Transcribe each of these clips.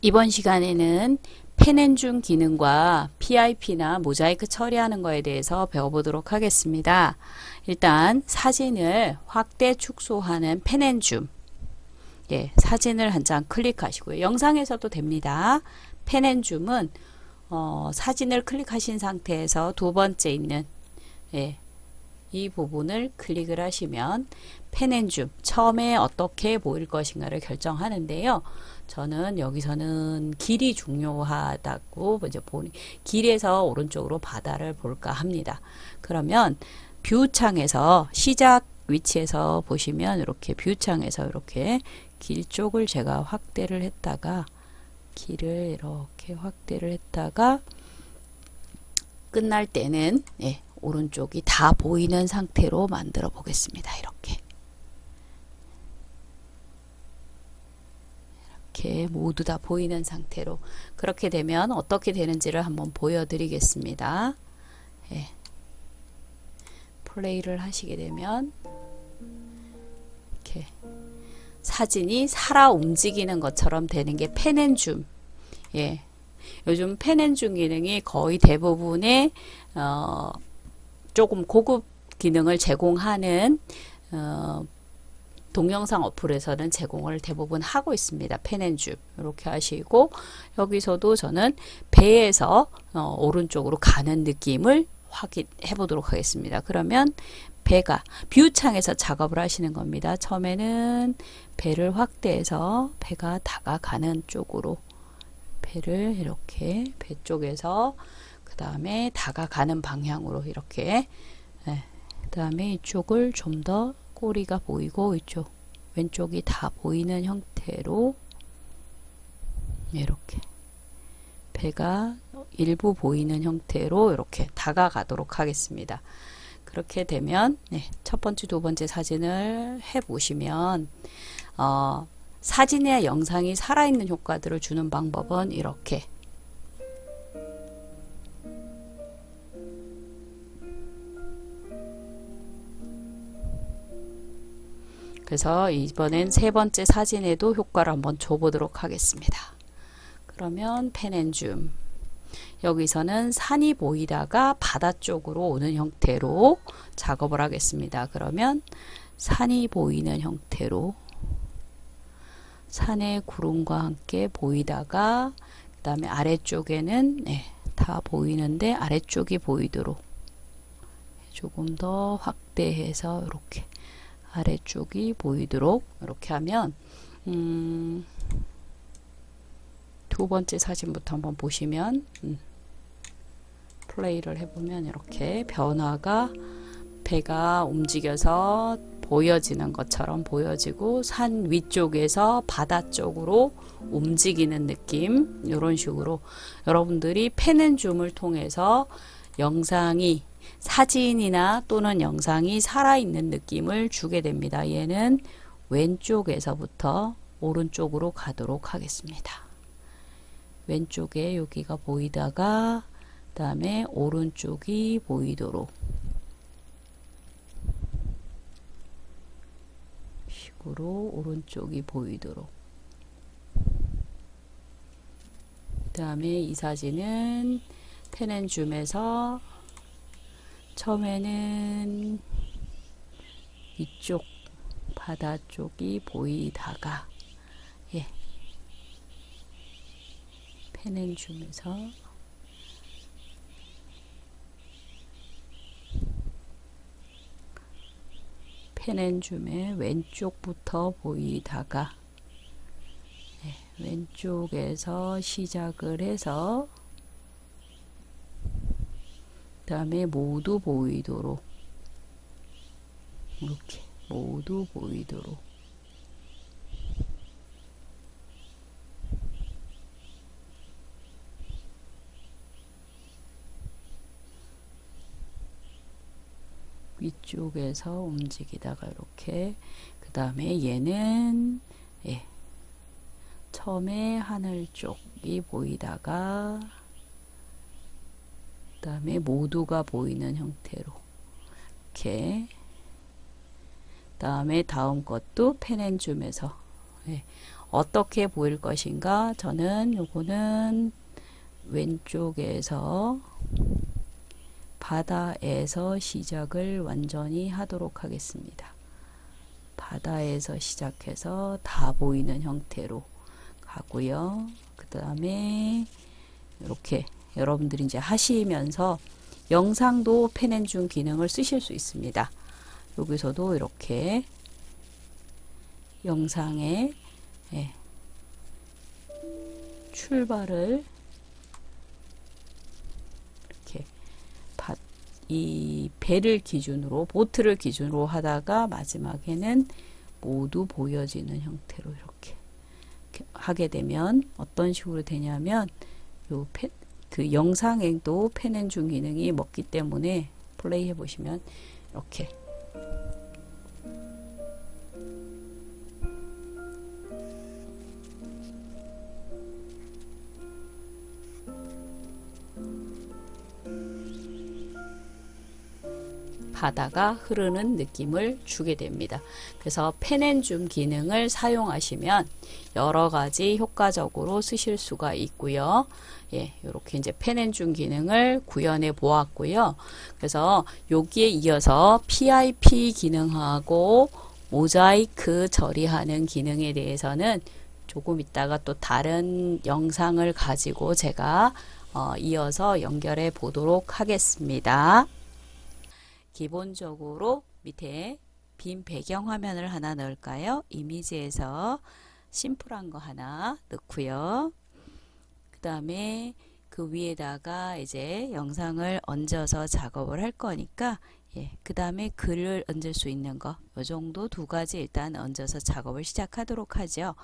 이번 시간에는 펜앤줌 기능과 PIP나 모자이크 처리하는 거에 대해서 배워보도록 하겠습니다. 일단 사진을 확대 축소하는 펜앤줌, 사진을 한 장 클릭하시고요. 영상에서도 됩니다. 펜앤줌은 사진을 클릭하신 상태에서 두 번째 있는 이 부분을 클릭을 하시면 펜앤줌, 처음에 어떻게 보일 것인가를 결정하는데요. 저는 여기서는 길이 중요하다고 이제 길에서 오른쪽으로 바다를 볼까 합니다. 그러면 뷰 창에서 시작 위치에서 보시면 이렇게 뷰 창에서 이렇게 길 쪽을 제가 확대를 했다가 길을 이렇게 확대를 했다가 끝날 때는 오른쪽이 다 보이는 상태로 만들어 보겠습니다. 이렇게 모두 다 보이는 상태로. 그렇게 되면 어떻게 되는지를 한번 보여드리겠습니다. 플레이를 하시게 되면 이렇게 사진이 살아 움직이는 것처럼 되는 게 펜앤줌. 요즘 펜앤줌 기능이 거의 대부분의 조금 고급 기능을 제공하는 동영상 어플에서는 제공을 대부분 하고 있습니다. 펜앤줌 이렇게 하시고, 여기서도 저는 배에서 오른쪽으로 가는 느낌을 확인해 보도록 하겠습니다. 그러면 배가 뷰 창에서 작업을 하시는 겁니다. 처음에는 배를 확대해서 배가 다가가는 쪽으로 배를 이렇게 배 쪽에서 그 다음에 다가가는 방향으로 이렇게 그 다음에 이쪽을 좀 더 꼬리가 보이고 이쪽 왼쪽이 다 보이는 형태로 이렇게 배가 일부 보이는 형태로 이렇게 다가가도록 하겠습니다. 그렇게 되면 첫 번째, 두 번째 사진을 해 보시면 사진이나 영상이 살아있는 효과들을 주는 방법은 이렇게 그래서 이번엔 세 번째 사진에도 효과를 한번 줘보도록 하겠습니다. 그러면 펜앤줌, 여기서는 산이 보이다가 바다 쪽으로 오는 형태로 작업을 하겠습니다. 그러면 산이 보이는 형태로 산의 구름과 함께 보이다가 그 다음에 아래쪽에는 다 보이는데 아래쪽이 보이도록 조금 더 확대해서 이렇게 아래쪽이 보이도록 이렇게 하면 두 번째 사진부터 한번 보시면 플레이를 해보면 이렇게 변화가 배가 움직여서 보여지는 것처럼 보여지고 산 위쪽에서 바다 쪽으로 움직이는 느낌, 이런 식으로 여러분들이 펜앤줌을 통해서 영상이 사진이나 또는 영상이 살아있는 느낌을 주게 됩니다. 얘는 왼쪽에서부터 오른쪽으로 가도록 하겠습니다. 왼쪽에 여기가 보이다가 그 다음에 오른쪽이 보이도록 식으로 오른쪽이 보이도록. 그 다음에 이 사진은 펜앤줌에서 처음에는 이쪽 바다 쪽이 보이다가 펜앤줌에서 펜앤줌의 왼쪽부터 보이다가 왼쪽에서 시작을 해서 그 다음에 모두 보이도록 이렇게 모두 보이도록 위쪽에서 움직이다가 이렇게 그 다음에 얘는 예. 처음에 하늘 쪽이 보이다가 그 다음에 모두가 보이는 형태로 이렇게 다음에 다음 것도 펜앤줌에서 예. 어떻게 보일 것인가 저는 요거는 왼쪽에서 바다에서 시작을 완전히 하도록 하겠습니다. 바다에서 시작해서 다 보이는 형태로 가고요. 그 다음에 이렇게 여러분들이 이제 하시면서 영상도 펜앤줌 기능을 쓰실 수 있습니다. 여기서도 이렇게 영상에 예, 출발을 이렇게 이 배를 기준으로 보트를 기준으로 하다가 마지막에는 모두 보여지는 형태로 이렇게 하게 되면 어떤 식으로 되냐면 그 영상에도 펜앤줌 기능이 먹기 때문에 플레이 해보시면 이렇게 바다가 흐르는 느낌을 주게 됩니다. 그래서 펜앤줌 기능을 사용하시면 여러 가지 효과적으로 쓰실 수가 있고요. 예, 이렇게 이제 펜앤줌 기능을 구현해 보았고요. 그래서 여기에 이어서 PIP 기능하고 모자이크 처리하는 기능에 대해서는 조금 있다가 또 다른 영상을 가지고 제가 이어서 연결해 보도록 하겠습니다. 기본적으로 밑에 빈 배경 화면을 하나 넣을까요? 이미지에서 심플한 거 하나 넣고요. 그 다음에 그 위에다가 이제 영상을 얹어서 작업을 할 거니까 그 다음에 글을 얹을 수 있는 거 요 정도 두 가지 일단 얹어서 작업을 시작하도록 하죠.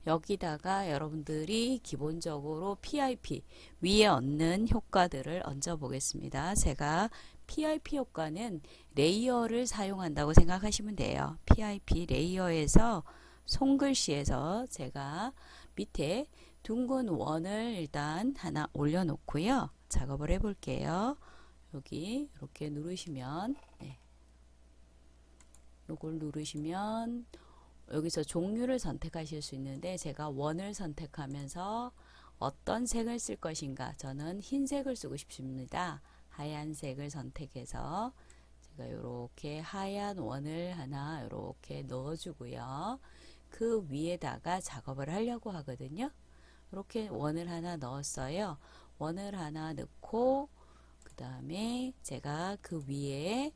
여기다가 여러분들이 기본적으로 PIP 위에 얹는 효과들을 얹어 보겠습니다. 제가 PIP 효과는 레이어를 사용한다고 생각하시면 돼요. PIP 레이어에서 손글씨에서 제가 밑에 둥근 원을 일단 하나 올려놓고요. 작업을 해볼게요. 여기 이렇게 누르시면 이걸 누르시면 여기서 종류를 선택하실 수 있는데 제가 원을 선택하면서 어떤 색을 쓸 것인가 저는 흰색을 쓰고 싶습니다. 하얀색을 선택해서 제가 이렇게 하얀 원을 하나 이렇게 넣어주고요. 그 위에다가 작업을 하려고 하거든요. 이렇게 원을 하나 넣었어요. 원을 하나 넣고 그 다음에 제가 그 위에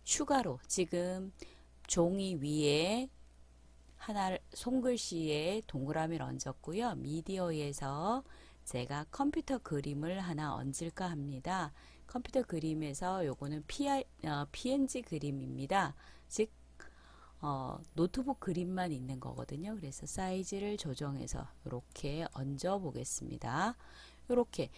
추가로 지금 종이 위에 하나 손글씨에 동그라미를 얹었고요. 미디어에서 제가 컴퓨터 그림을 하나 얹을까 합니다. 컴퓨터 그림에서 요거는 PNG 그림입니다. 즉 노트북 그림만 있는 거거든요. 그래서 사이즈를 조정해서 이렇게 얹어 보겠습니다. 이렇게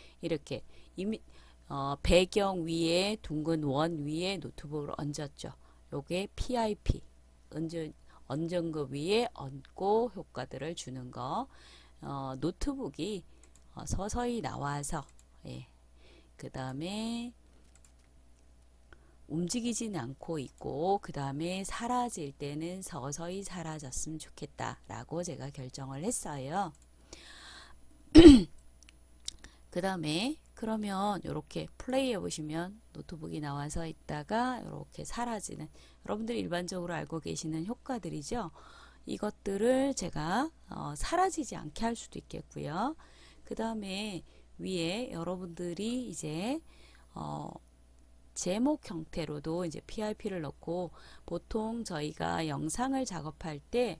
배경 위에 둥근 원 위에 노트북을 얹었죠. 요게 PIP 얹은 거 위에 얹고 효과들을 주는 거. 노트북이 서서히 나와서 그 다음에 움직이진 않고 있고 그 다음에 사라질 때는 서서히 사라졌으면 좋겠다 라고 제가 결정을 했어요. 그 다음에 그러면 이렇게 플레이 해 보시면 노트북이 나와서 있다가 이렇게 사라지는 여러분들이 일반적으로 알고 계시는 효과들이죠. 이것들을 제가 사라지지 않게 할 수도 있겠고요. 그 다음에 위에 여러분들이 이제 제목 형태로도 이제 PIP를 넣고 보통 저희가 영상을 작업할 때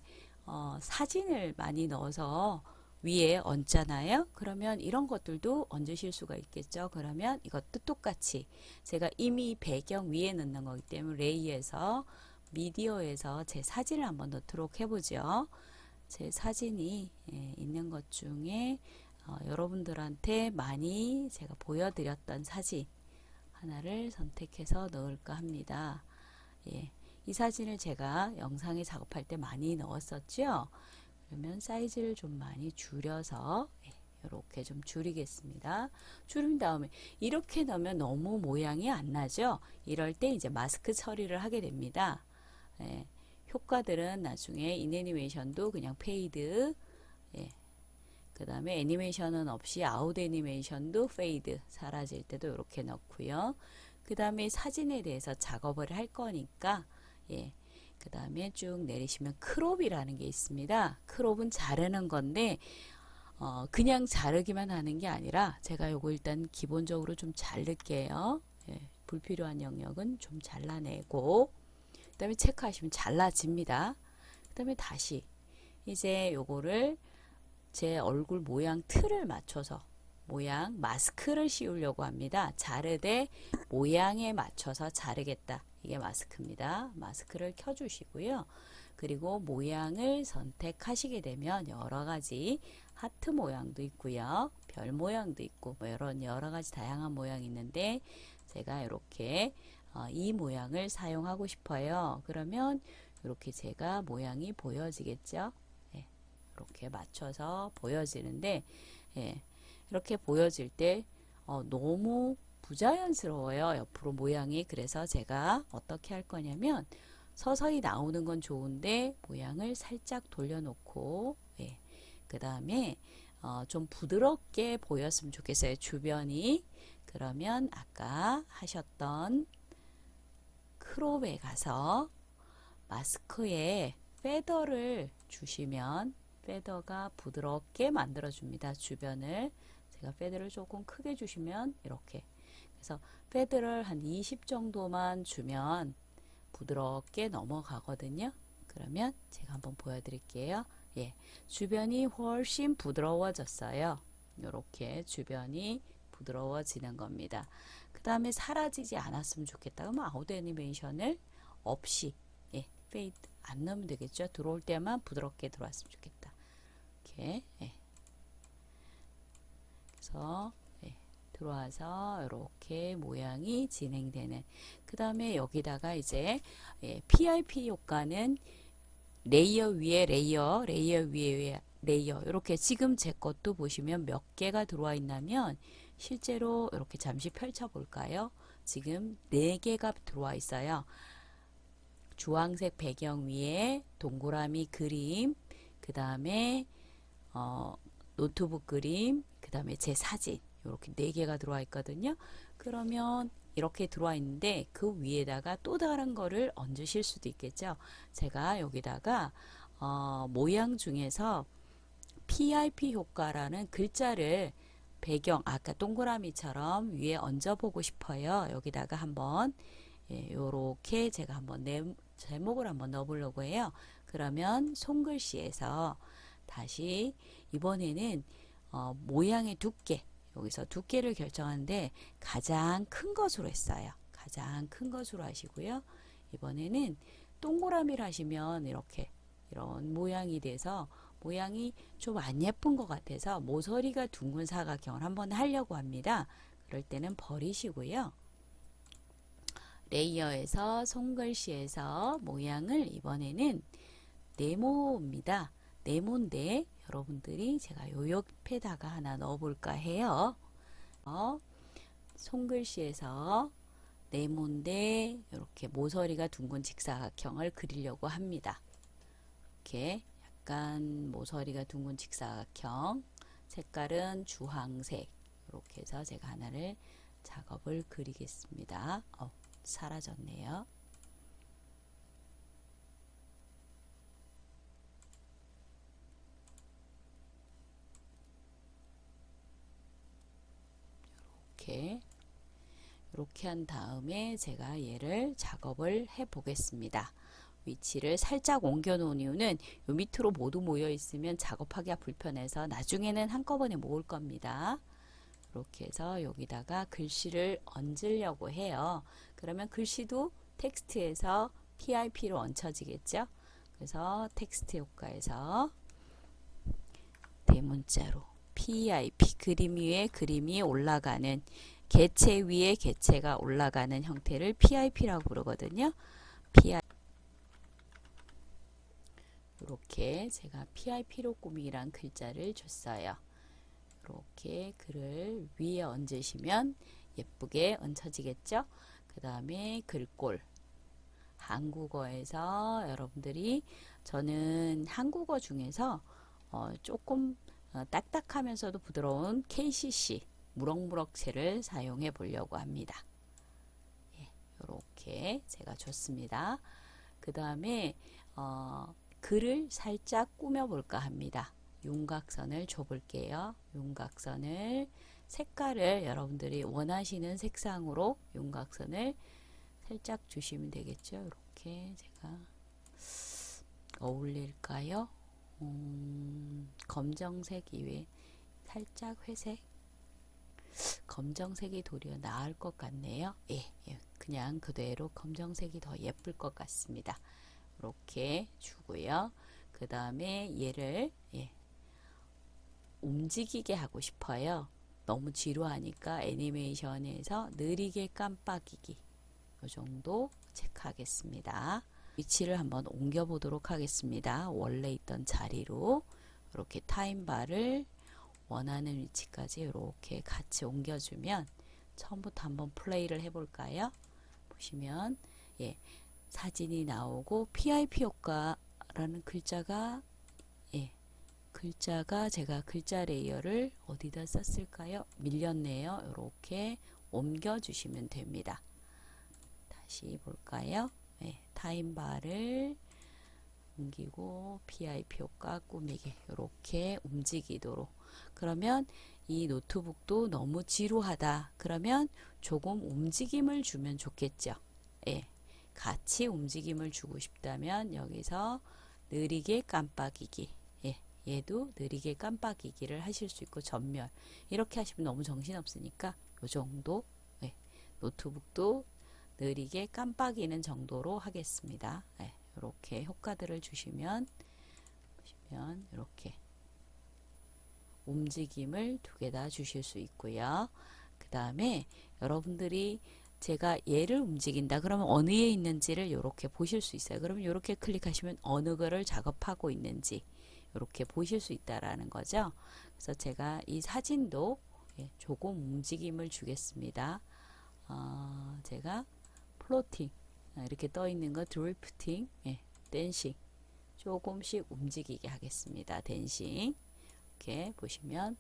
사진을 많이 넣어서 위에 얹잖아요. 그러면 이런 것들도 얹으실 수가 있겠죠. 그러면 이것도 똑같이 제가 이미 배경 위에 넣는 거기 때문에 레이에서 미디어에서 제 사진을 한번 넣도록 해보죠. 제 사진이 있는 것 중에 여러분들한테 많이 제가 보여드렸던 사진 하나를 선택해서 넣을까 합니다. 이 사진을 제가 영상에 작업할 때 많이 넣었었죠. 그러면 사이즈를 좀 많이 줄여서 이렇게 좀 줄이겠습니다. 줄인 다음에 이렇게 넣으면 너무 모양이 안 나죠. 이럴 때 이제 마스크 처리를 하게 됩니다. 예, 효과들은 나중에 인애니메이션도 그냥 페이드, 그 다음에 애니메이션은 없이 아웃 애니메이션도 페이드, 사라질 때도 이렇게 넣고요. 그 다음에 사진에 대해서 작업을 할 거니까 그 다음에 쭉 내리시면 크롭이라는 게 있습니다. 크롭은 자르는 건데 그냥 자르기만 하는 게 아니라 제가 요거 일단 기본적으로 좀 자를게요. 불필요한 영역은 좀 잘라내고 그 다음에 체크하시면 잘라집니다. 그 다음에 다시 이제 요거를 제 얼굴 모양 틀을 맞춰서 모양 마스크를 씌우려고 합니다. 자르되 모양에 맞춰서 자르겠다. 이게 마스크입니다. 마스크를 켜주시고요. 그리고 모양을 선택하시게 되면 여러 가지 하트 모양도 있고요. 별 모양도 있고 뭐 이런 여러 가지 다양한 모양이 있는데 제가 이렇게 이 모양을 사용하고 싶어요. 그러면 이렇게 제가 모양이 보여지겠죠. 이렇게 맞춰서 보여지는데 이렇게 보여질 때 너무 부자연스러워요. 옆으로 모양이. 그래서 제가 어떻게 할 거냐면 서서히 나오는 건 좋은데 모양을 살짝 돌려놓고 그 다음에 좀 부드럽게 보였으면 좋겠어요. 주변이. 그러면 아까 하셨던 크롭에 가서 마스크에 페더를 주시면 페더가 부드럽게 만들어줍니다. 주변을. 제가 페더를 조금 크게 주시면 이렇게. 그래서 페더를 한 20 정도만 주면 부드럽게 넘어가거든요. 그러면 제가 한번 보여드릴게요. 주변이 훨씬 부드러워졌어요. 이렇게 주변이 부드러워지는 겁니다. 그 다음에 사라지지 않았으면 좋겠다. 그러면 아웃 애니메이션을 없이 페이드 안 넣으면 되겠죠. 들어올 때만 부드럽게 들어왔으면 좋겠다. 이렇게 그래서 들어와서 이렇게 모양이 진행되는. 그 다음에 여기다가 이제 PIP 효과는 레이어 위에 레이어, 레이어 위에 레이어. 이렇게 지금 제 것도 보시면 몇 개가 들어와 있냐면 실제로 이렇게 잠시 펼쳐 볼까요? 지금 4개가 들어와 있어요. 주황색 배경 위에 동그라미 그림, 그 다음에 노트북 그림, 그 다음에 제 사진 이렇게 4개가 들어와 있거든요. 그러면 이렇게 들어와 있는데 그 위에다가 또 다른 거를 얹으실 수도 있겠죠. 제가 여기다가 모양 중에서 PIP 효과라는 글자를 배경 아까 동그라미처럼 위에 얹어 보고 싶어요. 여기다가 한번 요렇게 제가 한번 제목을 한번 넣어 보려고 해요. 그러면 손글씨에서 다시 이번에는 모양의 두께, 여기서 두께를 결정하는데 가장 큰 것으로 했어요. 가장 큰 것으로 하시고요. 이번에는 동그라미를 하시면 이렇게 이런 모양이 돼서 모양이 좀 안 예쁜 것 같아서 모서리가 둥근 사각형을 한번 하려고 합니다. 그럴 때는 버리시고요. 레이어에서 손글씨에서 모양을 이번에는 네모입니다. 네모인데 여러분들이 제가 요 옆에다가 하나 넣어볼까 해요. 손글씨에서 네모인데 이렇게 모서리가 둥근 직사각형을 그리려고 합니다. 이렇게 약간 모서리가 둥근 직사각형, 색깔은 주황색. 이렇게 해서 제가 하나를 작업을 그리겠습니다. 사라졌네요. 이렇게 한 다음에 제가 얘를 작업을 해 보겠습니다. 위치를 살짝 옮겨 놓은 이유는 요 밑으로 모두 모여 있으면 작업하기가 불편해서 나중에는 한꺼번에 모을 겁니다. 이렇게 해서 여기다가 글씨를 얹으려고 해요. 그러면 글씨도 텍스트에서 PIP로 얹혀지겠죠. 그래서 텍스트 효과에서 대문자로 PIP, 그림 위에 그림이 올라가는, 개체 위에 개체가 올라가는 형태를 PIP라고 부르거든요. PIP. 이렇게 제가 PIP로 꾸미기란 글자를 줬어요. 이렇게 글을 위에 얹으시면 예쁘게 얹혀지겠죠? 그 다음에 글꼴. 한국어에서 여러분들이, 저는 한국어 중에서 조금 딱딱하면서도 부드러운 KCC 무럭무럭체를 사용해 보려고 합니다. 예, 이렇게 제가 줬습니다. 그 다음에 글을 살짝 꾸며 볼까 합니다. 윤곽선을 줘볼게요. 윤곽선을, 색깔을 여러분들이 원하시는 색상으로 윤곽선을 살짝 주시면 되겠죠. 이렇게 제가 어울릴까요? 검정색 이외에 살짝 회색, 검정색이 도리어 나을 것 같네요. 예, 그냥 그대로 검정색이 더 예쁠 것 같습니다. 이렇게 주고요. 그 다음에 얘를 움직이게 하고 싶어요. 너무 지루하니까 애니메이션에서 느리게 깜빡이기, 이 정도 체크하겠습니다. 위치를 한번 옮겨 보도록 하겠습니다. 원래 있던 자리로 이렇게 타임바를 원하는 위치까지 이렇게 같이 옮겨주면, 처음부터 한번 플레이를 해볼까요? 보시면 사진이 나오고 PIP 효과라는 글자가, 글자가, 제가 글자 레이어를 어디다 썼을까요? 밀렸네요. 이렇게 옮겨주시면 됩니다. 다시 볼까요? 타임바를 옮기고 PIP 효과 꾸미기, 이렇게 움직이도록. 그러면 이 노트북도 너무 지루하다 그러면 조금 움직임을 주면 좋겠죠. 같이 움직임을 주고 싶다면 여기서 느리게 깜빡이기, 얘도 느리게 깜빡이기를 하실 수 있고, 전멸 이렇게 하시면 너무 정신없으니까 요 정도, 노트북도 느리게 깜빡이는 정도로 하겠습니다. 이렇게 효과들을 주시면, 보시면 이렇게 움직임을 두 개 다 주실 수 있고요. 그 다음에 여러분들이 제가 얘를 움직인다 그러면 어느 에 있는지를 이렇게 보실 수 있어요. 그러면 이렇게 클릭하시면 어느 거를 작업하고 있는지 이렇게 보실 수 있다라는 거죠. 그래서 제가 이 사진도 조금 움직임을 주겠습니다. 제가 플로팅, 이렇게 떠 있는 거 드리프팅, 댄싱 조금씩 움직이게 하겠습니다. 댄싱. 이렇게 보시면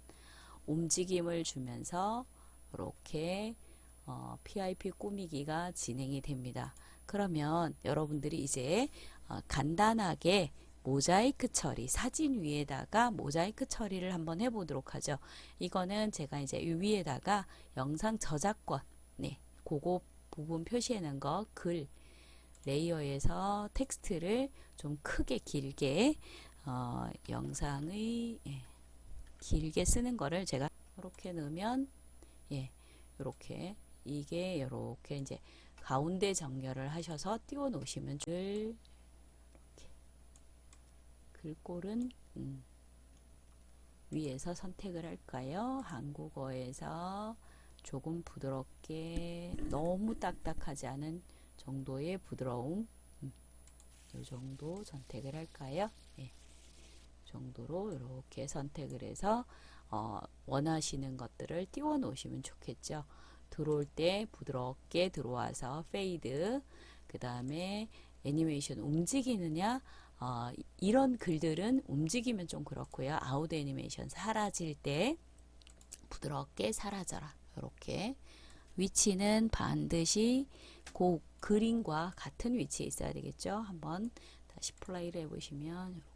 움직임을 주면서 이렇게 PIP 꾸미기가 진행이 됩니다. 그러면 여러분들이 이제 간단하게 모자이크 처리, 사진 위에다가 모자이크 처리를 한번 해보도록 하죠. 이거는 제가 이제 이 위에다가 영상 저작권, 그거 부분 표시해 놓은 거, 글 레이어에서 텍스트를 좀 크게 길게 영상의 길게 쓰는 거를 제가 이렇게 넣으면 이렇게 이게 이렇게 이제 가운데 정렬을 하셔서 띄워 놓으시면 이렇게 글꼴은 위에서 선택을 할까요? 한국어에서 조금 부드럽게, 너무 딱딱하지 않은 정도의 부드러움, 이 정도 선택을 할까요? 정도로 이렇게 선택을 해서 원하시는 것들을 띄워 놓으시면 좋겠죠. 들어올 때 부드럽게 들어와서 페이드, 그 다음에 애니메이션 움직이느냐, 이런 글들은 움직이면 좀 그렇고요. 아웃 애니메이션 사라질 때 부드럽게 사라져라, 이렇게 위치는 반드시 그 그림과 같은 위치에 있어야 되겠죠. 한번 다시 플레이를 해보시면 이렇게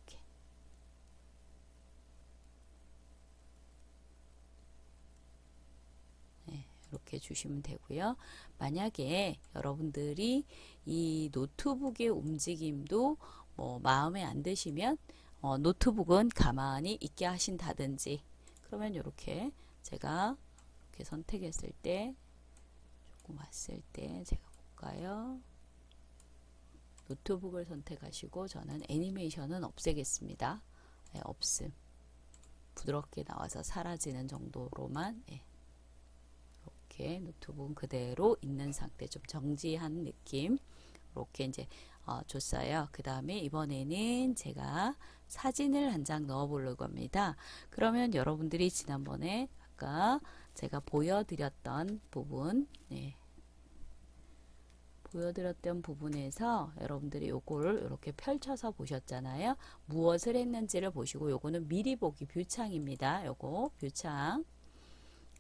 이렇게 주시면 되고요. 만약에 여러분들이 이 노트북의 움직임도 마음에 안 드시면 노트북은 가만히 있게 하신다든지, 그러면 이렇게 제가 이렇게 선택했을 때, 조금 왔을 때 제가 볼까요? 노트북을 선택하시고 저는 애니메이션은 없애겠습니다. 없음. 부드럽게 나와서 사라지는 정도로만, 이렇게 노트북은 그대로 있는 상태, 좀 정지한 느낌. 이렇게 이제 줬어요. 그 다음에 이번에는 제가 사진을 한 장 넣어 보려고 합니다. 그러면 여러분들이 지난번에 아까 제가 보여드렸던 부분, 네, 보여드렸던 부분에서 여러분들이 요거를 이렇게 펼쳐서 보셨잖아요. 무엇을 했는지를 보시고, 요거는 미리 보기 뷰창입니다. 요거 뷰창.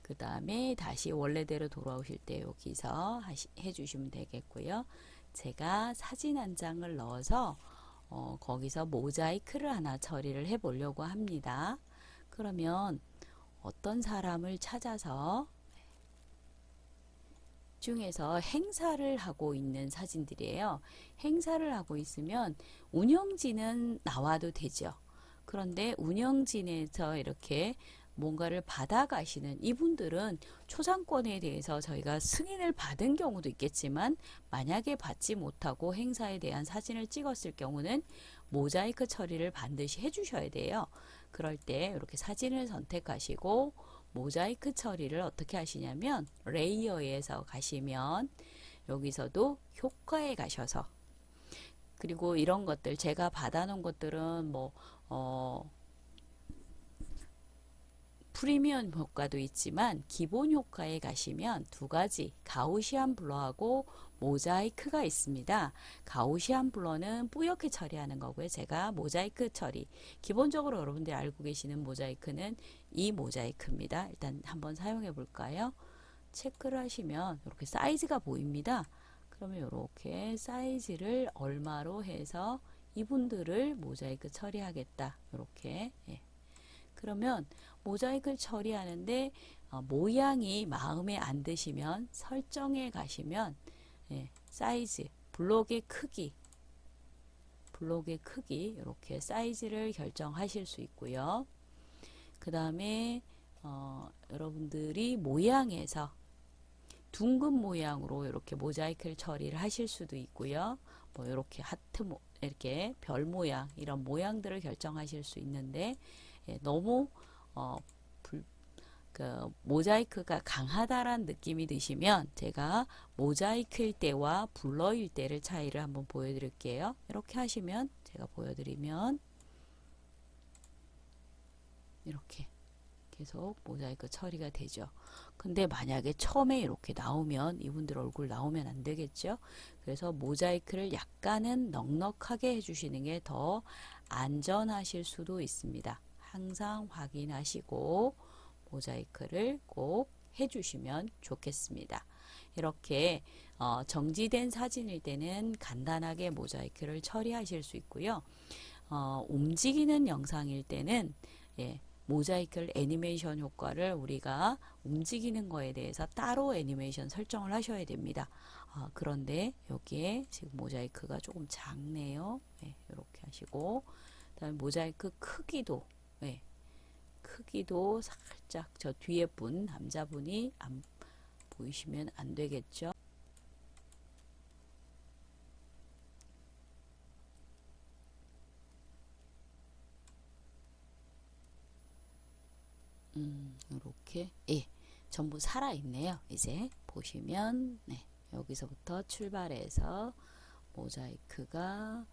그 다음에 다시 원래대로 돌아오실 때 여기서 해주시면 되겠고요. 제가 사진 한 장을 넣어서 거기서 모자이크를 하나 처리를 해 보려고 합니다. 그러면 어떤 사람을 찾아서 중에서 행사를 하고 있는 사진들이에요. 행사를 하고 있으면 운영진은 나와도 되죠. 그런데 운영진에서 이렇게 뭔가를 받아가시는 이분들은 초상권에 대해서 저희가 승인을 받은 경우도 있겠지만, 만약에 받지 못하고 행사에 대한 사진을 찍었을 경우는 모자이크 처리를 반드시 해주셔야 돼요. 그럴 때 이렇게 사진을 선택하시고 모자이크 처리를 어떻게 하시냐면, 레이어에서 가시면 여기서도 효과에 가셔서, 그리고 이런 것들 제가 받아놓은 것들은 프리미엄 효과도 있지만 기본 효과에 가시면 두 가지, 가우시안 블러하고 모자이크가 있습니다. 가우시안 블러는 뿌옇게 처리하는 거고요. 제가 모자이크 처리, 기본적으로 여러분들이 알고 계시는 모자이크는 이 모자이크입니다. 일단 한번 사용해 볼까요? 체크를 하시면 이렇게 사이즈가 보입니다. 그러면 이렇게 사이즈를 얼마로 해서 이분들을 모자이크 처리하겠다. 이렇게, 예. 그러면 모자이크를 처리하는데 모양이 마음에 안 드시면 설정에 가시면, 예, 사이즈, 블록의 크기 이렇게 사이즈를 결정하실 수 있고요. 그 다음에 여러분들이 모양에서 둥근 모양으로 이렇게 모자이크를 처리를 하실 수도 있고요. 뭐 이렇게 하트, 이렇게 별 모양, 이런 모양들을 결정하실 수 있는데, 예, 너무 모자이크가 강하다란 느낌이 드시면 제가 모자이크일 때와 블러일 때를 차이를 한번 보여드릴게요. 이렇게 하시면, 제가 보여드리면 이렇게 계속 모자이크 처리가 되죠. 근데 만약에 처음에 이렇게 나오면 이분들 얼굴 나오면 안 되겠죠. 그래서 모자이크를 약간은 넉넉하게 해주시는 게 더 안전하실 수도 있습니다. 항상 확인하시고 모자이크를 꼭 해주시면 좋겠습니다. 이렇게 정지된 사진일 때는 간단하게 모자이크를 처리하실 수 있고요. 움직이는 영상일 때는, 예, 모자이크를, 애니메이션 효과를 우리가 움직이는 거에 대해서 따로 애니메이션 설정을 하셔야 됩니다. 그런데 여기에 지금 모자이크가 조금 작네요. 네, 이렇게 하시고, 그다음에 모자이크 크기도, 네, 크기도 살짝 저 뒤에 분, 남자분이 안 보이시면 안 되겠죠. 이렇게, 예, 전부 살아있네요. 이제 보시면, 네, 여기서부터 출발해서 모자이크가,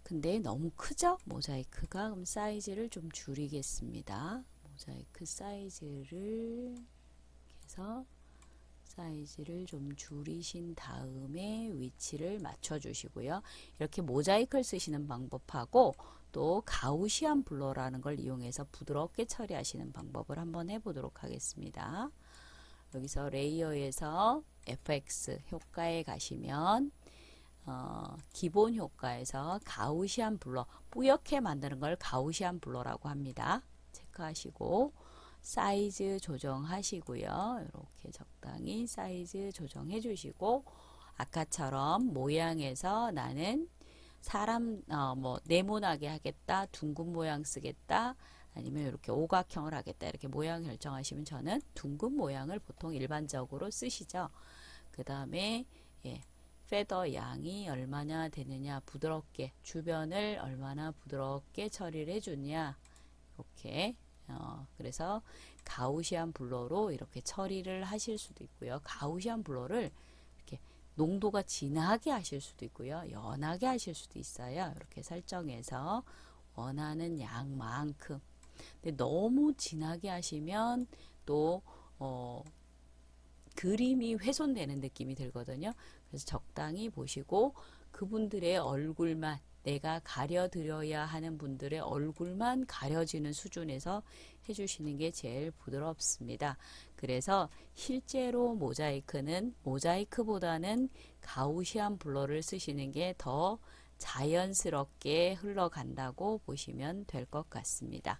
근데 너무 크죠? 모자이크가. 그럼 사이즈를 좀 줄이겠습니다. 모자이크 사이즈를 해서 사이즈를 좀 줄이신 다음에 위치를 맞춰 주시고요. 이렇게 모자이크를 쓰시는 방법하고 또 가우시안 블러라는 걸 이용해서 부드럽게 처리하시는 방법을 한번 해보도록 하겠습니다. 여기서 레이어에서 FX 효과에 가시면 기본 효과에서 가우시안 블러, 뿌옇게 만드는 걸 가우시안 블러라고 합니다. 체크하시고 사이즈 조정하시고요. 이렇게 적당히 사이즈 조정해 주시고, 아까처럼 모양에서 나는 사람 네모나게 하겠다, 둥근 모양 쓰겠다, 아니면 이렇게 오각형을 하겠다, 이렇게 모양 결정하시면 저는 둥근 모양을 보통 일반적으로 쓰시죠. 그 다음에, 예, 페더 양이 얼마나 되느냐, 부드럽게, 주변을 얼마나 부드럽게 처리를 해주냐, 이렇게, 그래서 가우시안 블러로 이렇게 처리를 하실 수도 있고요. 가우시안 블러를 이렇게 농도가 진하게 하실 수도 있고요. 연하게 하실 수도 있어요. 이렇게 설정해서 원하는 양만큼. 근데 너무 진하게 하시면 또 그림이 훼손되는 느낌이 들거든요. 그래서 적당히 보시고 그분들의 얼굴만 내가 가려드려야 하는 분들의 얼굴만 가려지는 수준에서 해주시는 게 제일 부드럽습니다. 그래서 실제로 모자이크는 모자이크보다는 가우시안 블러를 쓰시는 게 더 자연스럽게 흘러간다고 보시면 될 것 같습니다.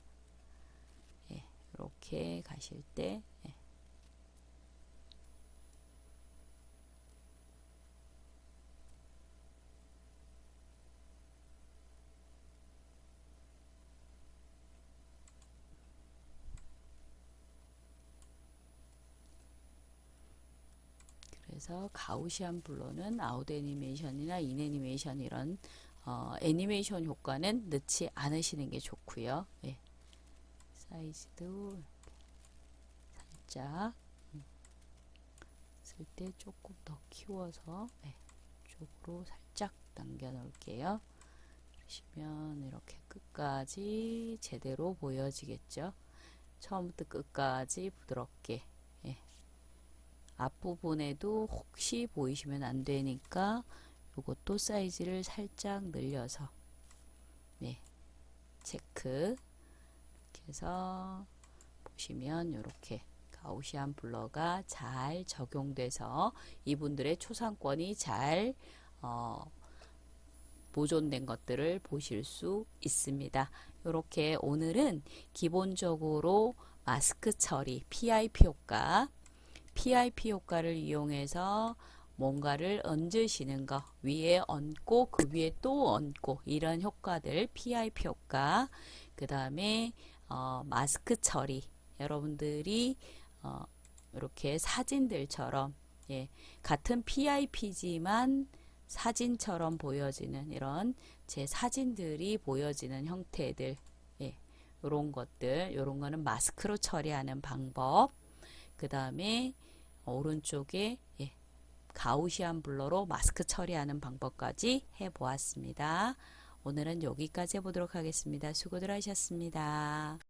예, 이렇게 가실 때 예. 그래서 가우시안 블러는 아웃 애니메이션이나 인 애니메이션 이런 애니메이션 효과는 넣지 않으시는 게 좋고요. 예. 사이즈도 살짝 쓸 때 조금 더 키워서 예. 쪽으로 살짝 당겨 놓을게요. 그러시면 이렇게 끝까지 제대로 보여지겠죠. 처음부터 끝까지 부드럽게 예. 앞부분에도 혹시 보이시면 안 되니까 요것도 사이즈를 살짝 늘려서 네, 체크 이렇게 해서 보시면 이렇게 가우시안 블러가 잘 적용돼서 이분들의 초상권이 잘 보존된 것들을 보실 수 있습니다. 이렇게 오늘은 기본적으로 마스크 처리, PIP 효과를 이용해서 뭔가를 얹으시는 거, 위에 얹고 그 위에 또 얹고 이런 효과들, PIP 효과, 그 다음에 마스크 처리, 여러분들이 이렇게 사진들처럼 예, 같은 PIP지만 사진처럼 보여지는 이런 제 사진들이 보여지는 형태들 예, 요런 것들 요런 거는 마스크로 처리하는 방법 그 다음에 오른쪽에 예, 가우시안 블러로 마스크 처리하는 방법까지 해 보았습니다. 오늘은 여기까지 해보도록 하겠습니다. 수고들 하셨습니다.